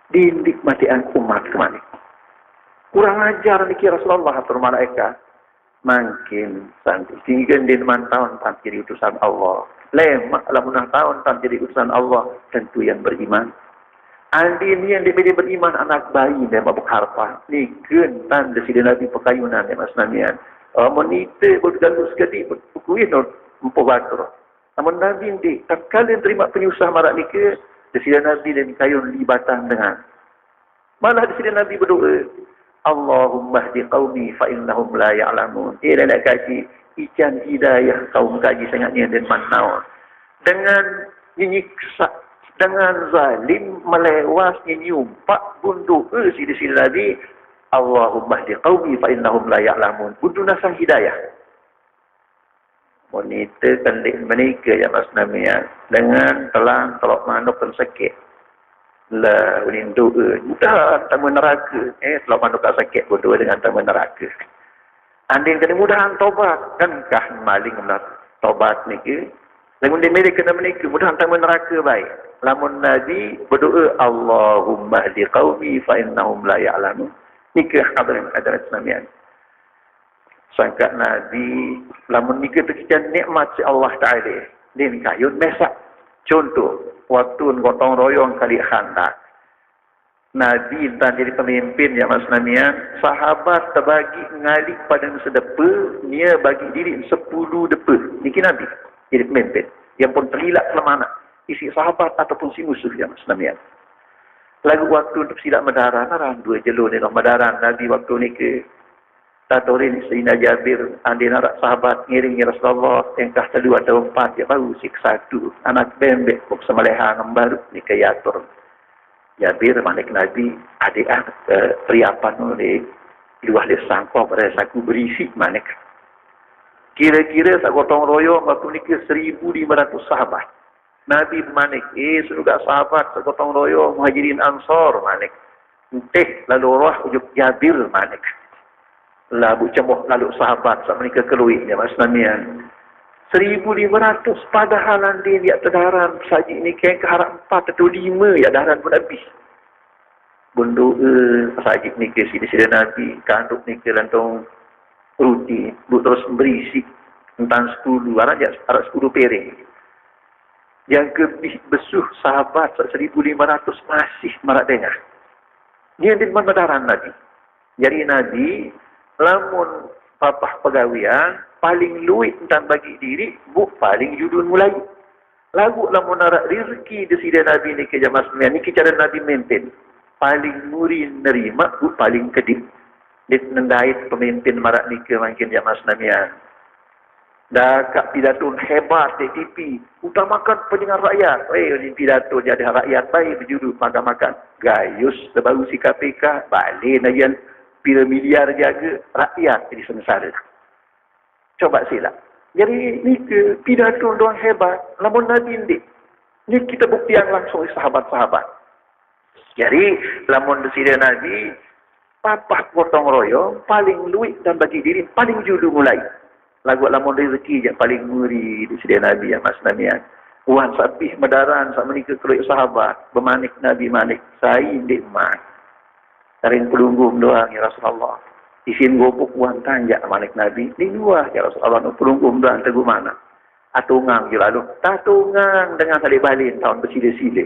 Dindik matian umat ke mana? Kurang ajar niki Rasulullah atur malaikat. Makin santi. Tinggal di 6 tahun tak jadi utusan Allah. Lemak lah 6 tahun tak jadi utusan Allah. Tentu yang beriman. Andi ni yang diberi beriman anak bayi dia mabuk harpa. Ni gentan dari Nabi pekayunan ya Mas Namian. Monita bergalus sekali berkuih empuh batur. Namun Nabi ni tak kalian terima penyusah marak ni ke dari Nabi dan kayun libatan dengan. Malah dari Nabi berdoa. Allahumma hdi qaumi fa innahum la ya'lamun. Dia nak kaji ijan hidayah kaum kaji sangatnya dan manau. Dengan nyiksa, dengan zalim melewas nyumpak bundu si di sini Nabi. Allahumma hdi qaumi fa innahum la ya'lamun. Bundu nasang hidayah. Monita kandik menika ya Mas Namian dengan telang telok manuk dan sakit. Lah unindu mudah tamu neraka telok manuk tak sakit bodoh dengan tamu neraka. Andin kena mudahan tobat kan kah maling benar tobat niki. Lamun dia mereka kena menika mudahan tamu neraka baik. Lamun Nabi berdoa Allahumma hdi qaumi fa innahum la ya'lamun. Nikah hadirin Namian. Sangkat Nabi lamun nikah terkian nikmat si Allah Ta'ala. Din kayun mesak. Contoh, waktu gotong royong kali khandak. Nabi entah jadi pemimpin ya Mas Namian. Sahabat terbagi ngalik pada sedepa. Dia bagi diri 10 depa. Niki Nabi jadi pemimpin. Yang pun terhilak selama anak. Isi sahabat ataupun si musuh ya Mas Namian. Lagu waktu untuk silap medaran. Narang 2 jelur ni lah medaran. Nabi waktu ni ke Tatorin Sayyidina Jabir, andi narak sahabat ngiringi Rasulullah yang kah 3 atau 4 ya baru sik 1 anak bembek kok semaleha baru ni kayatur. Jabir manik Nabi adik periapan oleh luah le sangkop pada saku berisi manik. Kira-kira sak gotong royong waktu ni ke 1500 sahabat. Nabi manik sudah sahabat sak gotong royong Muhajirin Ansor manik. Enteh lalu roh ujuk Jabir manik. Lalu cemoh lalu sahabat sama mereka keluih ya Mas Namian 1,500 padahal dia terdaran saji ni kain ke harap 4 atau 5 ya daran pun habis bundu saji ni ke sini Nabi kanduk ni ke lantong ruti terus berisi tentang 10 arah 10 piring yang lebih besuh sahabat 1,500 masih marak dengar dia di mana daran Nabi jadi Nabi lamun papah pegawian paling luit tentang bagi diri bu paling judul mulai lagu lamun narak rezeki di sini Nabi ni ke jamaah sembilan ni cara Nabi maintain paling muri nerima bu paling kedip dit nendait pemimpin marak ni ke makin jamaah sembilan dah kak pidato hebat di TV utamakan pendengar rakyat ni pidato jadi rakyat baik berjudul makan-makan gayus terbaru si KPK balik nayan pira miliar jaga rakyat jadi sengsara. Coba sila. Jadi ni ke pidato doang hebat. Lamun Nabi ni. Ni kita buktian langsung sahabat-sahabat. Jadi lamun disini Nabi papah potong royong paling luit dan bagi diri paling julu mulai. Lagu lamun rezeki yang paling muri disini Nabi ya Mas Namian. Uang sapih medaran sak menika keluar sahabat bermanik Nabi manik sai nikmat. Taring pelunggum doang ya Rasulullah. Isin gopuk uang tanjak manik Nabi. Ini dua ya Rasulullah. Pelunggum doang teguh mana. Atungang je lalu. Tatungang dengan salib balin tahun bersile-sile.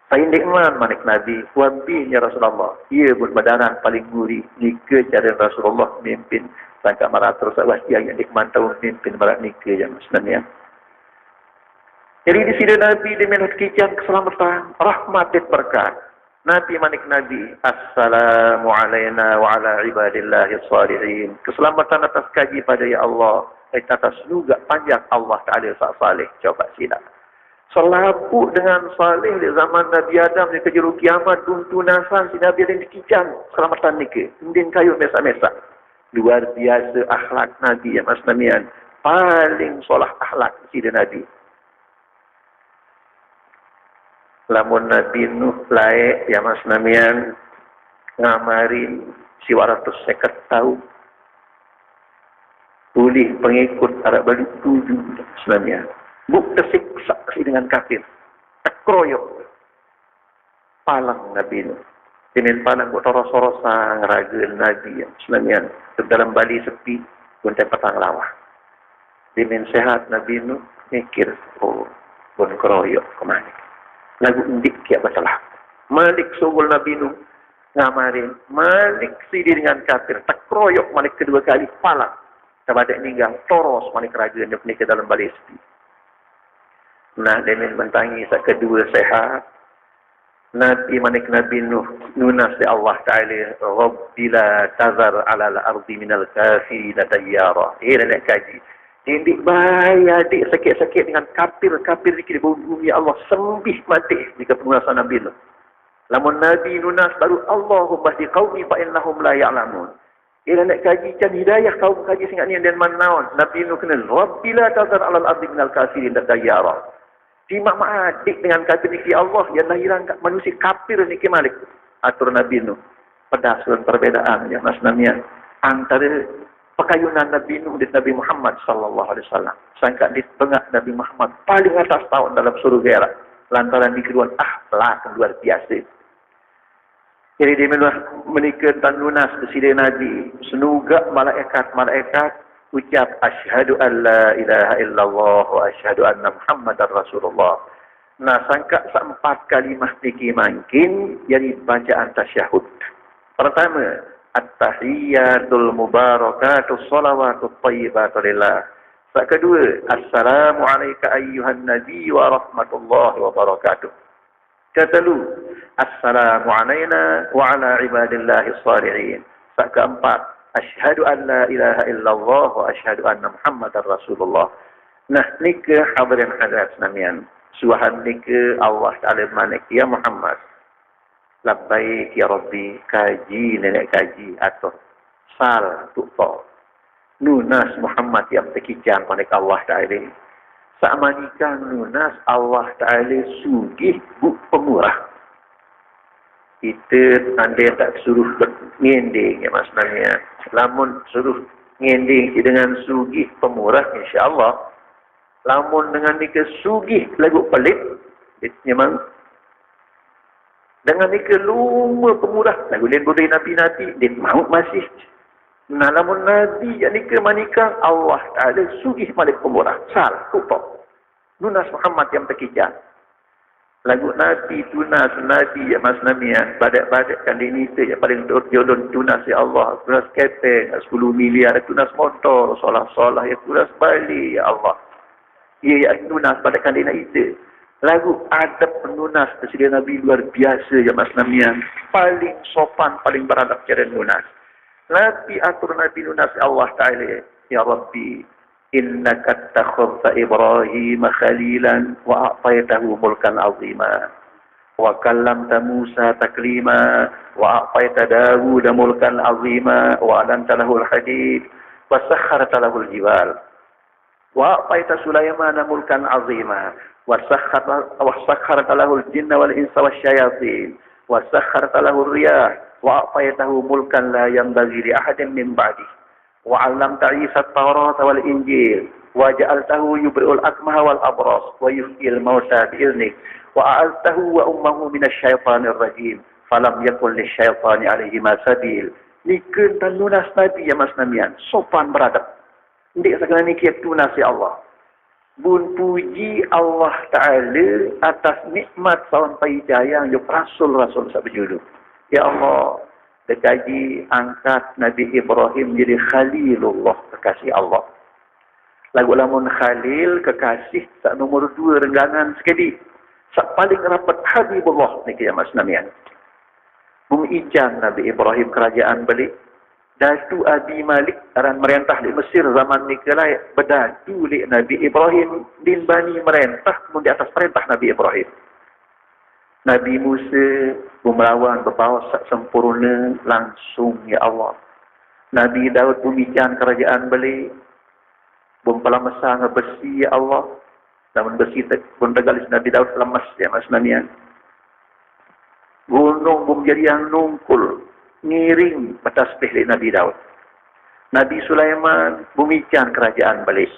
Saya nikmat manik Nabi. Wabih ya Rasulullah. Ia pun badaran paling muri. Nika cara Rasulullah memimpin. Sangka marah terus awasya yang nikmat tahun memimpin marak nika yang sebenarnya. Jadi di sini Nabi dengan kecam keselamatan. Rahmat dan berkat. Nabi manik Nabi assalamu alayna wa ala ibadillahi salihin keselamatan atas kaji pada ya Allah atas juga panjang Allah Ta'ala salih coba sila Selaput dengan Saleh di zaman Nabi Adam di kejuru kiamat tuntunasan si Nabi Adam dikicang selamatan ni ke. Kemudian kayu mesak-mesak. Luar biasa akhlak Nabi ya Mas Namian. Paling solah akhlak si Nabi. Lamun Nabi Nuh laik ya Mas Namian ngamarin si 250 tahun. Pulih pengikut Arab balik 7 Islamnya. Buk tersiksa dengan kafir. Tekroyok. Palang Nabi Nuh. Dengan palang buat toros-torosa ngeraga Nabi Islamnya. Dalam bali sepi pun petang lawah. Dengan sehat Nabi Nuh mikir, oh, pun keroyok kemana. Lagu indik kia bacalah. Malik sungguh Nabi Nuh ngamarin. Malik sidi dengan kafir. Tekroyok Malik kedua kali palang. Kepada ninggal toros Malik raga ni ke dalam bali sepi. Nah, dengan mentangi saat kedua sehat. Nabi Manik Nabi Nuh nunas di Allah Ta'ala. Rabbila tazar ala al-ardi minal kafi la dayyara. Nak kaji. Indik bahaya adik sakit-sakit dengan kafir-kafir di bumi Allah. Sembih mati di kepenguasaan Nabi Nuh. Lamun Nabi nunas baru Allahumma di qawmi fa'innahum la ya'lamun. Nak kaji can hidayah kaum kaji singat ni dan manaun. Nabi Nuh kena Rabbila tazar ala al-ardi minal kafirin la dayyara. Timak adik dengan kafir niki Allah yang lahiran manusia kafir niki Malik. Atur Nabi Nuh. Pedasan perbedaan ya Mas Namian antara pakayunan Nabi Nuh dan Nabi Muhammad sallallahu alaihi wasallam. Sangka di tengah Nabi Muhammad paling atas tahun dalam surga lantaran dikeruan akhlak luar biasa. Jadi dia menikah tanunas presiden Nabi. Senuga malaikat ucap asyhadu an la ilaha illallah wa asyhadu anna Muhammadar Rasulullah. Nah, sangka seempat kalimah niki mungkin jadi bacaan tasyahud. Pertama, at-tahiyyatul mubarakatus shalawatut thayyibatu lillah. Sak kedua, assalamu alayka ayyuhan nabi wa rahmatullahi wa barakatuh. Ketelu, assalamu alayna wa ala ibadillahis salihin. Sak keempat, asyhadu an la ilaha illallah wa asyhadu anna Muhammadar Rasulullah. Nah, nikah hadirin hadirat sekalian. Suahan nikah Allah Ta'ala manik ya Muhammad. Labbaik ya Rabbi, kaji nenek kaji atau sal tukto. Nunas Muhammad yang terkijang manik Allah Ta'ala. Sa'manikah nunas Allah Ta'ala sugih buk pemurah. Kita andai tak suruh ngending ya Mas Nanya. Lamun suruh ngending dengan sugih pemurah insya-Allah. Lamun dengan nikah sugih lagu pelit memang dengan nikah lumah pemurah lagu lain boleh nabi-nabi dia mau masih. Nah lamun nabi yang nikah manikah Allah Ta'ala sugih malik pemurah. Sal kupo. Nunas Muhammad yang terkijang. Lagu Nabi tunas Nabi ya Mas Namian badak-badak kan ini ya paling jodoh tunas ya Allah tunas kepeng 10 miliar tunas motor solah-solah ya tunas bali ya Allah ya tunas badak kan ini itu lagu adab penunas Presiden Nabi luar biasa ya Mas Namian paling sopan paling beradab cara nunas Nabi atur Nabi nunas ya Allah Ta'ala ya Rabbi innaka takhadta Ibrahim khalilan wa a'taytahu mulkan 'azima wa kallamta Musa taklima wa a'tayta Dawud mulkan 'azima wa 'allamta lahu al-hadid wa sakharta lahu al-jibal wa a'tayta Sulaiman mulkan 'azima wa sakharta lahu al-jinna wal insa wasyayatin wa sakharta lahu ar-riyah wa a'taytahu mulkan la yanbaghi li ahadin min ba'dihi وعلمت عيسى التوراة والإنجيل وجعلته يبرئ الأكمه والأبرص ويحيي الموتى بإذنك وأعذته وأمه من الشيطان الرجيم فلم يكن للشيطان عليهما سبيل. Nikah dan nunas Nabi ya Mas Namian sopan beradab. Ndik segala nikah tunas ya Allah. Bun puji Allah Ta'ala atas nikmat sampai jaya yang Rasul-Rasul sabjulu. Ya Allah, dekaji angkat Nabi Ibrahim jadi Khalilullah, kekasih Allah. Lagu lamun Khalil, kekasih, sak nomor 2 renggangan sekali. Sak paling rapat Habibullah, ni kaya Mas Namian. Mengijang Nabi Ibrahim kerajaan balik. Datu Abi Malik aran merentah di Mesir zaman nikelai berdatu li Nabi Ibrahim din bani merentah mun di atas perintah Nabi Ibrahim. Nabi Musa melawan berbawa sempurna langsung ya Allah. Nabi Daud pemikiran kerajaan balik bumpala masa ngebesi ya Allah. Namun besi pun tegalis Nabi Daud lemas ya mas namian. Gunung bum jadi yang nungkul ngiring bertasbih li Nabi Daud. Nabi Sulaiman pemikiran kerajaan balik.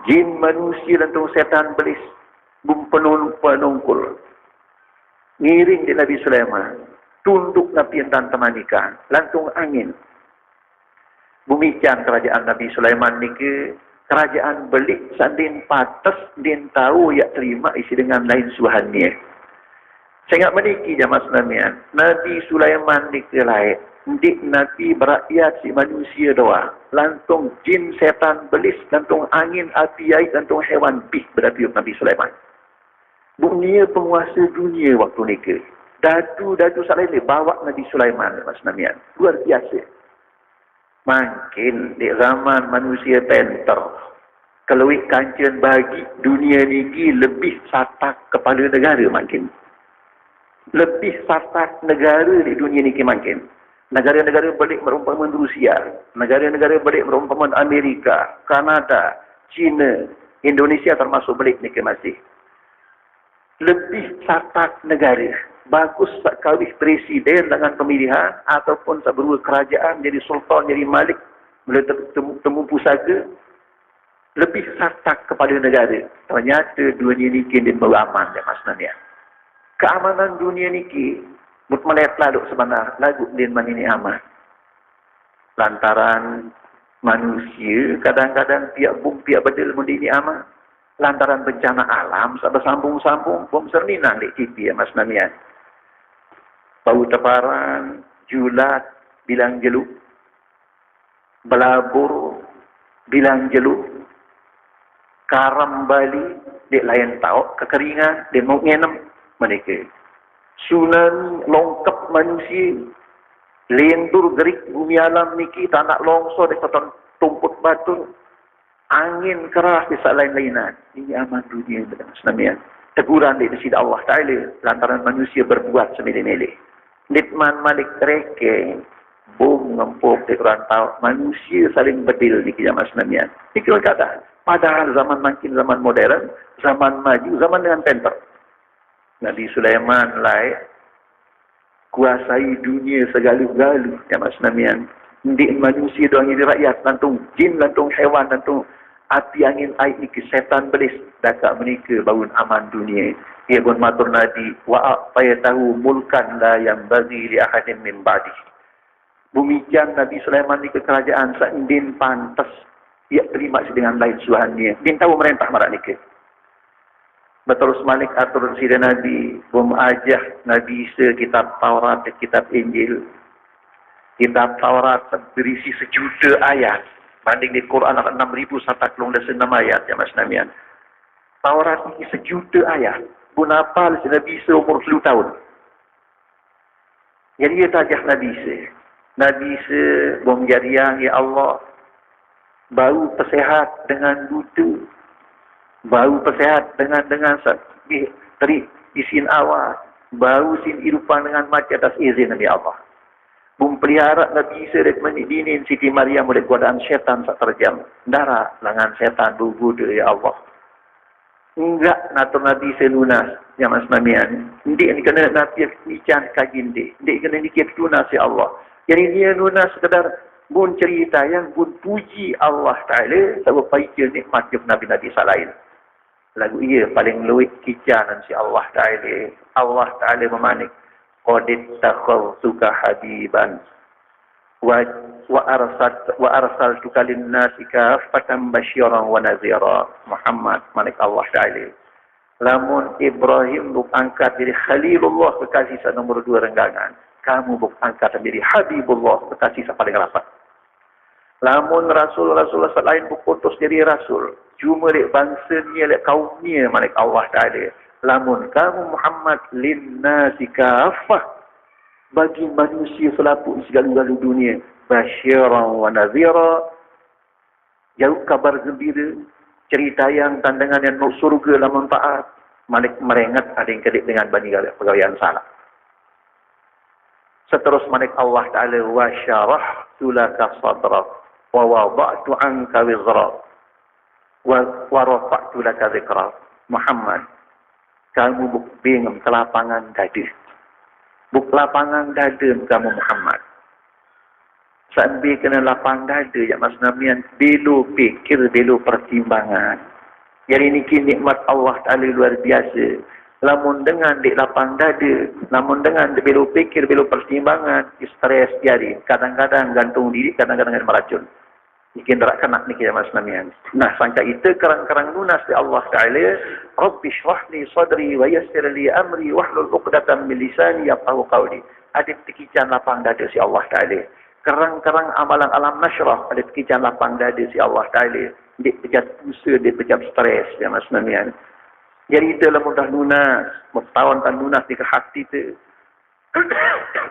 Jin manusia lantung setan belis bum penungkul. Ngiring di Nabi Sulaiman. Tunduk Nabi yang temanikan. Lantung angin. Bumikian kerajaan Nabi Sulaiman ni ke kerajaan belik sandin patas din tahu ya terima isi dengan lain suhannya. Saya ingat meniki jamaah sekalian. Nabi Sulaiman ni ke lain. Dik Nabi berakyat si manusia doa. Lantung jin setan belis. Lantung angin api air. Lantung hewan bih berapi Nabi Sulaiman. Dunia penguasa dunia waktu ni ke. Datu salai bawa Nabi Sulaiman mas namian. Luar biasa. Makin di zaman manusia penter. Keluik kancen bagi dunia ni lebih satak kepala negara makin. Lebih satak negara di dunia ni makin. Negara-negara balik merumpaman Rusia. Negara-negara balik merumpaman Amerika, Kanada, China, Indonesia termasuk balik ni masih. Lebih satak negara. Bagus sekali presiden dengan pemilihan ataupun sebuah kerajaan jadi sultan, jadi malik, boleh temu pusaka. Lebih satak kepada negara. Ternyata dunia ni kini beraman ya mas Nania. Keamanan dunia ni mutmalayat lalu sebenar lagu din manini aman. Lantaran manusia kadang-kadang pihak bum pihak bedil mundini aman. Lantaran bencana alam, bersambung-sambung, bom serninang di TV ya mas Nania. Bau tebaran, julat, bilang jeluk. Belabur, bilang jeluk. Karam Bali, dek layan tau, kekeringan, dek mau ngenem mereka. Tsunami, longkap manusia. Lentur, gerik, bumi alam niki, tanah longsor, dek tumput batu. Angin keras, dek lain-lainan. Ini aman dunia, Islamiyah. Teguran dek nasi Allah Ta'ala, lantaran manusia berbuat semilih-milih. Litman Malik Reke, bom ngempuk di rantau, manusia saling bedil di zaman Islamiyah. Ini kata, padahal zaman makin zaman modern, zaman maju, zaman dengan penter. Nabi Sulaiman lai kuasai dunia segalu-galu zaman Islamiyah. Di manusia doang ini rakyat, lantung jin, lantung hewan, lantung api angin air ni setan belis dakak menika bangun aman dunia. Ia pun matur Nabi wa tahu mulkan la yang bagi li ahadin min ba'di. Bumikian Nabi Sulaiman ni ke kerajaan saindin pantas ia terima dengan lain suhannya. Din tahu merentah marak nika. Betul Malik atur sida Nabi ajah Nabi kitab Taurat, kitab Injil. Kitab Taurat berisi 1 juta ayat. Banding di Quran 6,126 ayat ya mas Namian. Taurat ini 1 juta ayat. Bunapal Nabi seumur 10 tahun. Jadi dia tajah Nabi se. Nabi se bom jariang ya Allah. Bau persehat dengan butu. Bau persehat dengan teri isin awal. Bau sin irupan dengan mati atas izin Nabi Allah. Pelihara Nabi Isa dari menidinin Siti Maryam oleh godaan syaitan tak terjam. Darah langan syaitan berbudu ya Allah. Enggak natur Nabi Isa lunas. Ya mas Namian. Ini kena Nabi Ican kagindi. Ini kena dikit lunas ya Allah. Jadi dia lunas sekadar bun cerita yang bun puji Allah Ta'ala. Sebab paikir nikmat ke Nabi-Nabi salain. Lagu ia paling luik kicanan si Allah Ta'ala. Allah Ta'ala memanik. Qadid takhawtuka habiban wa arsaltuka linnasi kaffatan basyiran wa nadhira. Muhammad manik Allah Ta'ala. Lamun Ibrahim buk angkat diri Khalilullah kekasih sa nomor 2 renggangan. Kamu buk angkat diri Habibullah kekasih sa paling rapat. Lamun Rasul-Rasul selain buk putus jadi Rasul. Cuma lek bangsa ni lek kaum ni manik Allah Ta'ala. Lamun kamu Muhammad linnasi kaffah bagi manusia selaput segala-gala dunia basyiran wa nadhira, jauh kabar gembira, cerita yang tandangan yang nak surga lah manfaat. Malik merengat ada yang kedip dengan bani pegawaian salah. Seterus malik Allah Ta'ala, wa syarahtu laka sadrak wa wada'tu anka wizrak wa rafa'tu laka zikrak. Muhammad, kamu buk bingung ke lapangan dada. Buk lapangan dada kamu Muhammad. Sambil kena lapang dada, ya Mas Namian, belu fikir, belu pertimbangan. Jadi ini nikmat Allah Ta'ala luar biasa. Lamun dengan di lapang dada, lamun dengan di belu fikir, belu pertimbangan, stres jadi. Kadang-kadang gantung diri, kadang-kadang meracun. Mungkin tak kena ni ya Mas Namian. Nah, sangka itu kerang-kerang lunas di Allah Ta'ala. Rabbi syrah li sadri wa yassir li amri wahlul 'uqdatam min lisani yafqahu qawli. Ada tikican lapang dada si Allah Ta'ala. Kerang-kerang amalan alam nasyrah, ada tikican lapang dada si Allah Ta'ala. Dia pejat pusa, dia pejat stres ya Mas Namian. Jadi itu lah mudah lunas. Bertahun tan lunas di ke hati itu.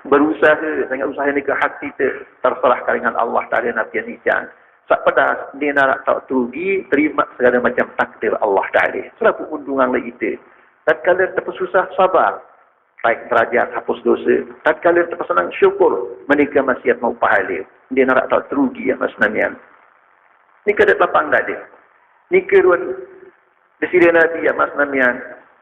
Berusaha, dengan usaha ni ke hati itu. Terserah dengan Allah Ta'ala Nabi Nijan. Sak pedas, dia nak tak terugi, terima segala macam takdir Allah Ta'ala. Selaku undungan lagi itu. Tatkala terpesusah, sabar. Baik derajat, hapus dosa. Tatkala terpesenang, syukur. Mereka masih mau pahala. Dia nak tak terugi ya Mas Namian. Ni kedat lapang dada. Ni keruan Presiden Nabi ya Mas Namian.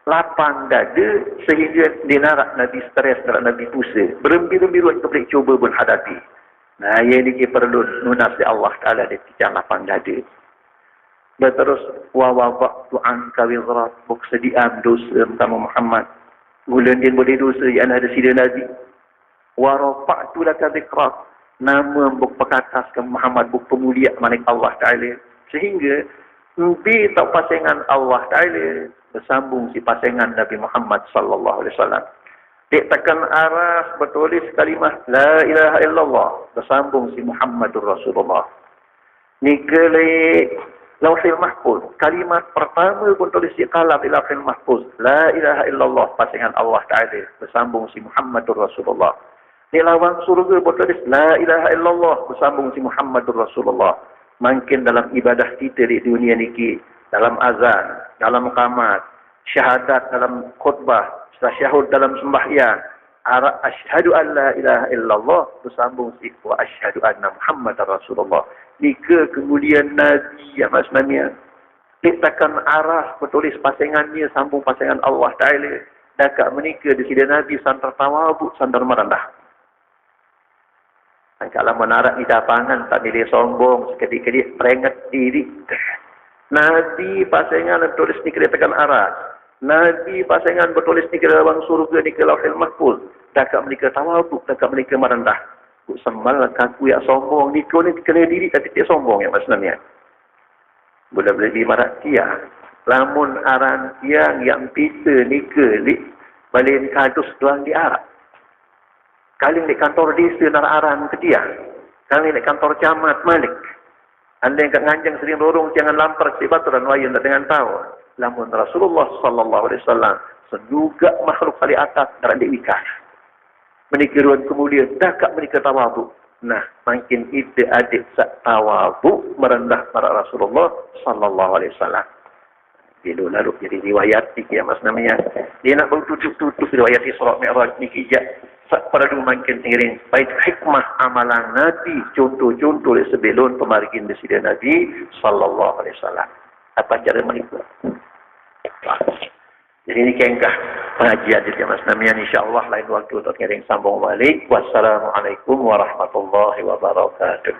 Lapang dada sehingga dia nak Nabi stres, nak Nabi pusing. Berembi-rembi boleh cuba pun hadapi. Nah, yang ini perlu lunas di Allah Ta'ala di tiang lapang dada. Berterus, wa wabaktu anka wizrat, buk sediam dosa kamu Muhammad. Bulan dia boleh dosa yang ada sida Nabi. Wa rafa'tu laka zikrak, nama buk pekatas ke Muhammad, buk pemulia manik Allah Ta'ala. Sehingga, mimpi tak pasangan Allah Ta'ala, bersambung si pasangan Nabi Muhammad sallallahu alaihi wasallam. Dia tekan aras bertulis kalimah La ilaha illallah. Bersambung si Muhammadur Rasulullah. Ni kelih Lauhil Mahfuz. Kalimat pertama pun tulis di kalam di Lauhil Mahfuz. La ilaha illallah. Pasangan Allah Ta'ala. Bersambung si Muhammadur Rasulullah. Ni lawang surga pun tulis La ilaha illallah. Bersambung si Muhammadur Rasulullah. Makin dalam ibadah kita di dunia niki. Dalam azan. Dalam qamat. Syahadat dalam khutbah. Tasyahud dalam sembahyang, asyhadu an la ilaha illallah, bersambung si wa asyhadu anna Muhammadar Rasulullah. Nika kemudian Nabi ya Mas Namian. Diktakan arah bertulis pasangannya sambung pasangan Allah Ta'ala. Dakak menikah di sini Nabi santar tawabu, santar merendah. Kalau menarak di lapangan, tak boleh sombong, sekedik-kedik peringat diri. Nabi pasangan tulis ni keretakan arah. Nabi pasangan bertulis ni ke dalam surga ni ke Lauhil Mahfuz. Dakak mereka tawabuk, dakak mereka merendah. Buk sembal kaku yang sombong. Ni kau ni kena diri tapi dia sombong ya Mas Namian. Boleh-boleh dimarak dia. Lamun aran tiang yang pita ni ke balik kadus doang di Arab. Kali di kantor desa nak aran ke dia. Kali di kantor camat Malik. Anda yang kat nganjang sering dorong jangan lampar ke batu dan wayun dengan tahu. Namun Rasulullah sallallahu alaihi wasallam seduga makhluk paling atas dan dikah. Menikirun kemudian dakak menikah tawabu. Nah, makin itu adik sak tawabu merendah para Rasulullah sallallahu alaihi wasallam. Dia lalu jadi riwayat ya Mas namanya. Dia nak bertutup-tutup riwayat Isra Mi'raj ni kijak. Sak perlu makin tinggi. Baik hikmah amalan Nabi contoh-contoh sebelum pemargin Presiden Nabi sallallahu alaihi wasallam. Apa cara menikah? Jadi ini kengkah pengajian di Mas Namian, insyaAllah lain waktu untuk ngiring sambung balik. Wassalamualaikum warahmatullahi wabarakatuh.